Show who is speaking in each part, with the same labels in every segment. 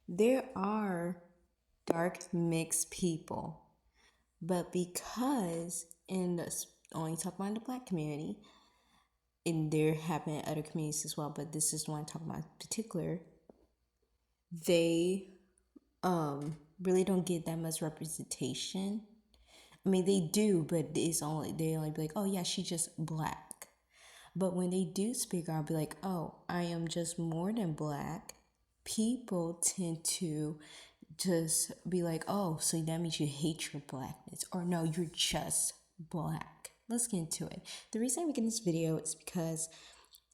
Speaker 1: there are dark mixed people, but because in the only talk about the black community, and there have been other communities as well, but this is the one I'm talking about in particular, they really don't get that much representation. I mean, they do, but they only be like, oh yeah, she's just black. But when they do speak out, be like, oh, I am just more than black. People tend to just be like, oh, so that means you hate your blackness, or no, you're just black. Let's get into it. The reason I'm making this video is because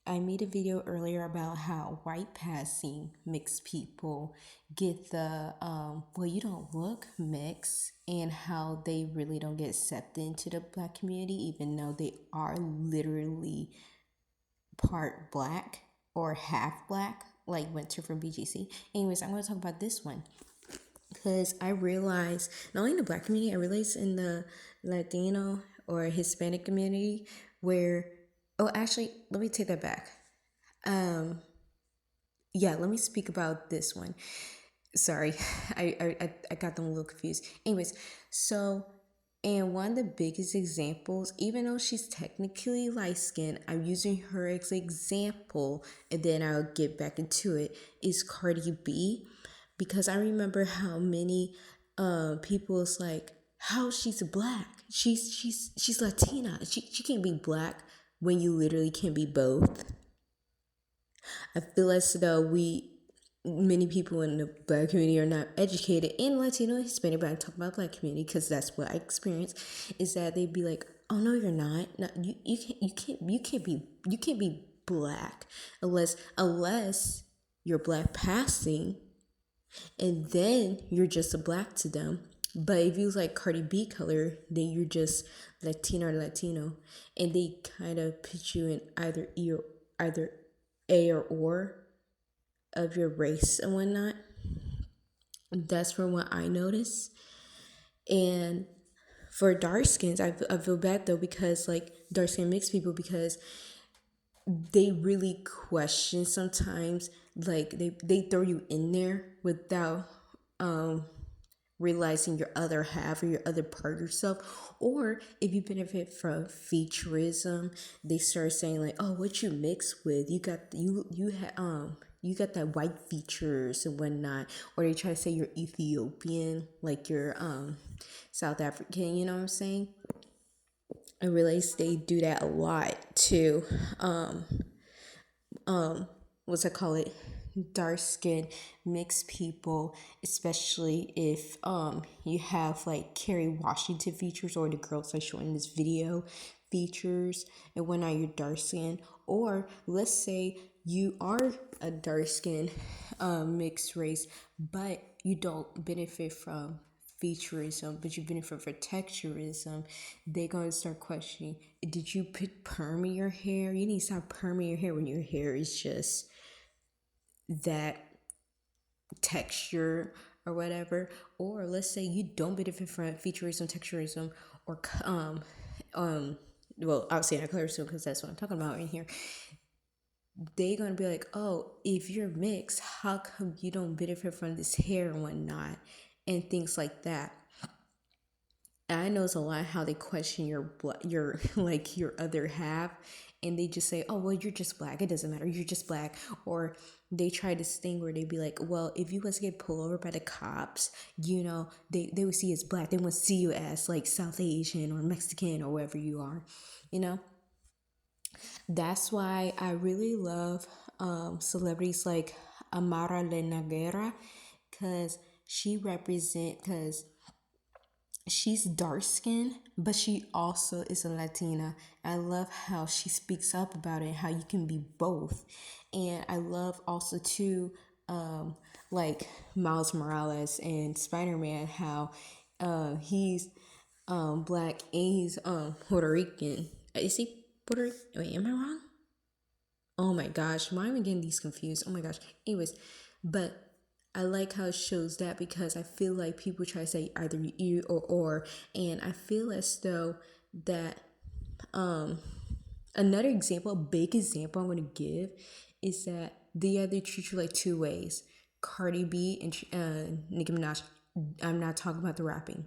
Speaker 1: I made a video earlier about how white passing mixed people get the well, you don't look mixed, and how they really don't get accepted into the black community, even though they are literally part black or half black, like Winter from BGC. Anyways, I'm going to talk about this one because I realized not only in the black community, I realized in the Latino or Hispanic community where, oh, actually, let me take that back. Yeah, let me speak about this one. Sorry, I got them a little confused. Anyways, so, and one of the biggest examples, even though she's technically light skinned, I'm using her as an example, and then I'll get back into it, is Cardi B. Because I remember how many people is like, how she's black. She's Latina. She can't be black when you literally can be both. I feel as though many people in the black community are not educated in Latino and Hispanic, but I'm talking about black community because that's what I experienced, is that they'd be like, oh no, you're not. No, you can't be black unless you're black passing, and then you're just a black to them. But if you like Cardi B color, then you're just Latino or Latino, and they kind of put you in either A or of your race and whatnot. That's from what I noticed. And for dark skins, I feel bad though, because like dark skin mixed people, because they really question sometimes, like they throw you in there without realizing your other half or your other part of yourself. Or if you benefit from Featurism, they start saying like, oh, what you mix with, you got that white features and whatnot. Or they try to say you're Ethiopian, like you're South African, you know what I'm saying? I realize they do that a lot too. What's I call it, dark skin mixed people, especially if you have like Kerry Washington features, or the girls I show in this video features, and when are you dark skin, or let's say you are a dark skin mixed race, but you don't benefit from featurism, but you benefit from texturism, they're gonna start questioning, did you put perm in your hair? You need to stop perming your hair when your hair is just that texture or whatever. Or let's say you don't benefit from featurism, texturism, or well, I'll say not colorism because that's what I'm talking about in here. They're gonna be like, oh, if you're mixed, how come you don't benefit from this hair and whatnot, and things like that. I know it's a lot how they question your like your other half, and they just say, "Oh, well, you're just black. It doesn't matter. You're just black." Or they try this thing where they be like, "Well, if you was to get pulled over by the cops, they would see you as black. They wouldn't see you as like South Asian or Mexican or wherever you are, you know." That's why I really love celebrities like Amara Le Naguera, because she's dark skinned, but she also is a Latina. I love how she speaks up about it, how you can be both. And I love also too, like Miles Morales and Spider-Man, how he's black and he's Puerto Rican. Is he Puerto Rican? Wait, am I wrong? Oh my gosh, why am I getting these confused? Oh my gosh. Anyways, but I like how it shows that, because I feel like people try to say either you or, and I feel as though that another example, a big example I'm gonna give, is that they either treat you like two ways. Cardi B and Nicki Minaj. I'm not talking about the rapping.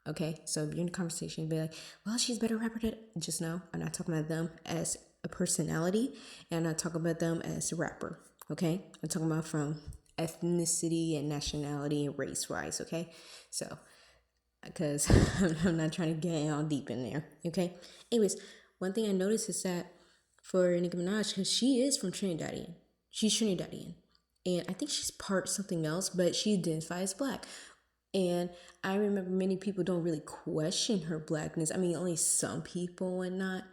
Speaker 1: Okay, so if you're in a conversation, be like, well, she's a better rapper than, just know I'm not talking about them as a personality, and I'm not talking about them as a rapper. Okay, I'm talking about from ethnicity and nationality and race wise. Okay, so because I'm not trying to get all deep in there. Okay, anyways, one thing I noticed is that for Nicki Minaj, because she is from Trinidadian, she's Trinidadian, and I think she's part something else, but she identifies black. And I remember many people don't really question her blackness. I mean, only some people and not.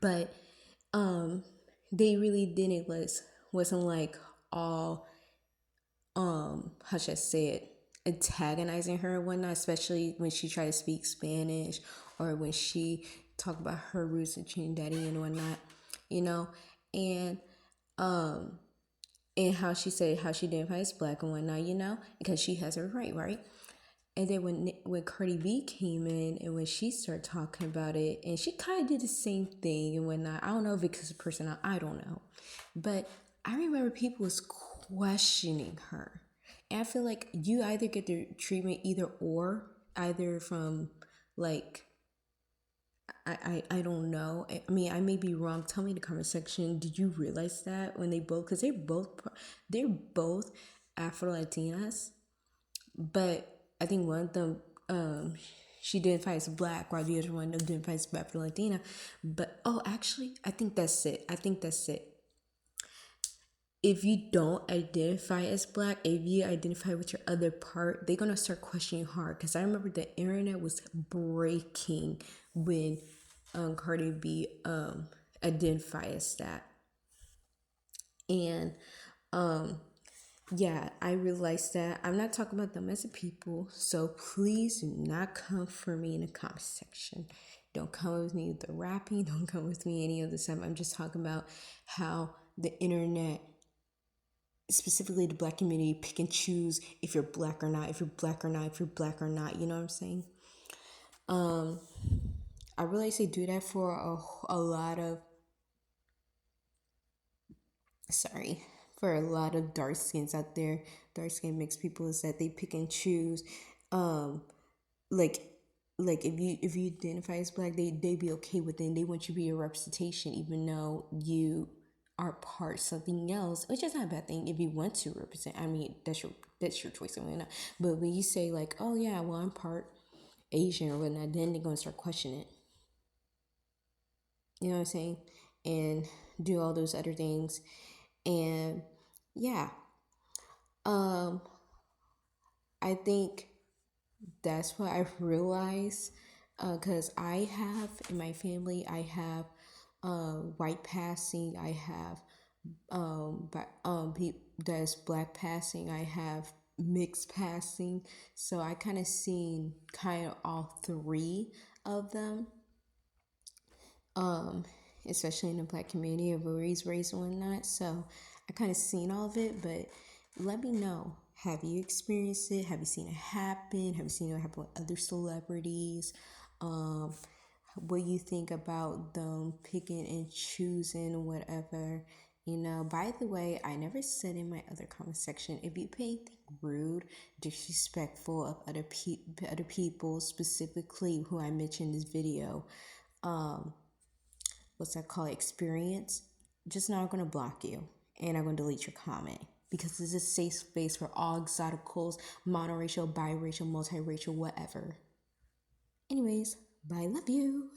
Speaker 1: But they really didn't wasn't like all how should I say it, antagonizing her and whatnot, especially when she tried to speak Spanish or when she talked about her roots in Trinidadian and whatnot, you know, and um and how she said how she identifies black and whatnot, you know, because she has her right. And then when Cardi B came in and when she started talking about it, and she kind of did the same thing and whatnot. I don't know if it's because of personality, I don't know, but I remember people was questioning her, and I feel like you either get the treatment either or, either from like I don't know. I mean, I may be wrong. Tell me in the comment section. Did you realize that when they both, because they're both Afro Latinas, but I think one of them, she identifies black, while the other one identifies Afro Latina. But actually, I think that's it. If you don't identify as black, if you identify with your other part, they're gonna start questioning hard. Because I remember the internet was breaking when Cardi B identified as that, and yeah, I realized that I'm not talking about them as a people, so please do not come for me in the comment section. Don't come with me with the rapping, don't come with me any other time. I'm just talking about how the internet, specifically the black community, pick and choose if you're black or not, if you're black or not, if you're black or not, you know what I'm saying? I realize they do that for a lot of, for a lot of dark skins out there, dark skin mixed people, is that they pick and choose. Like if you identify as black, they be okay with it, and they want you to be a representation even though you are part something else, which is not a bad thing if you want to represent. I mean, that's your choice and whatnot. But when you say like, oh yeah, well I'm part Asian or whatnot, then they're gonna start questioning it. You know what I'm saying? And do all those other things. And yeah, I think that's what I realized, because I have in my family, I have white passing, I have that's black passing, I have mixed passing. So I kind of seen kind of all three of them, especially in the black community of race and whatnot. So I kind of seen all of it, but let me know. Have you experienced it? Have you seen it happen? Have you seen it happen with other celebrities? What you think about them picking and choosing whatever? You know, by the way, I never said in my other comment section, if you pay anything rude, disrespectful of other people, specifically who I mentioned in this video, what's that called, experience, just now I'm going to block you and I'm going to delete your comment, because this is a safe space for all exoticals, monoracial, biracial, multiracial, whatever. Anyways, bye, love you.